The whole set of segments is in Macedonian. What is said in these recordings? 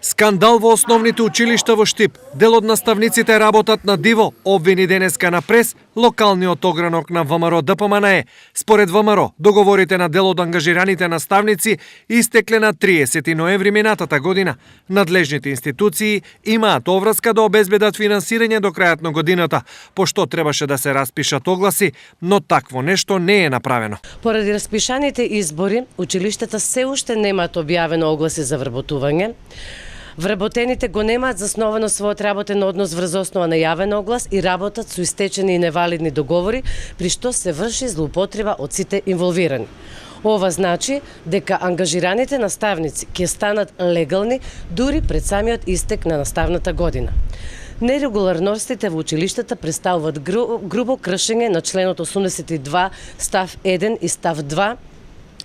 Скандал во основните училишта во Штип. Дел од наставниците работат на диво, обвини денеска на прес локалниот огранок на ВМРО ДПМНЕ. Според ВМРО, договорите на дел од ангажираните наставници истекле на 30 ноември минатата година. Надлежните институции имаат оврска да обезбедат финансирање до крајот на годината, пошто требаше да се распишат огласи, но такво нешто не е направено. Поради распишаните избори, училиштата се уште немаат објавено огласи за вработување. Вработените го немаат засновано својот работен однос врз основа на јавен оглас и работат со истечени и невалидни договори, при што се врши злоупотреба од сите инволвирани. Ова значи дека ангажираните наставници ќе станат легални дури пред самиот истек на наставната година. Нерегуларностите во училиштата представуваат грубо кршење на членот 82 став 1 и став 2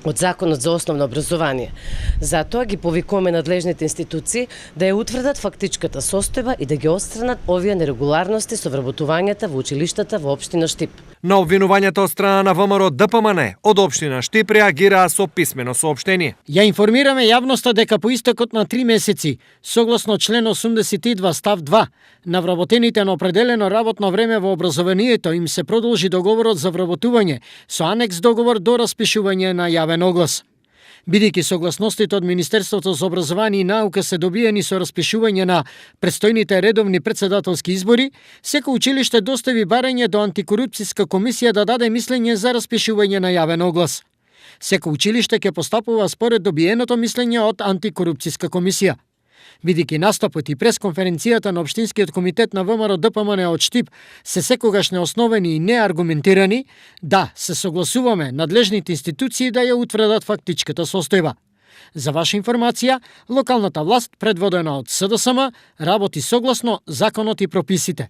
од Законот за основно образование. Затоа ги повикуваме надлежните институции да ја утврдат фактичката состојба и да ги отстранат овие нерегуларности со вработувањата во училиштата во општина Штип. На обвинувањата од страна на ВМРО ДПМНЕ од општина Штип реагираа со писмено соопштение. Ја информираме јавноста дека по истекот на 3 месеци, согласно член 82 став 2, на вработените на определено работно време во образованието им се продолжи договорот за вработување со анекс договор до распишување на јавен оглас. Бидејќи согласностите од Министерството за образование и наука се добиени со распишување на предстојните редовни претседателски избори, секој училиште достави барање до антикорупцијска комисија да даде мислење за распишување на јавен оглас. Секој училиште ќе постапува според добиеното мислење од антикорупцијска комисија. Бидејќи настапот и пресконференцијата на Општинскиот комитет на ВМРО ДПМНЕ од Штип се секогаш неосновени и неаргументирани, да, се согласуваме надлежните институции да ја утврдат фактичката состојба. За ваша информација, локалната власт, предводена од СДСМ, работи согласно законот и прописите.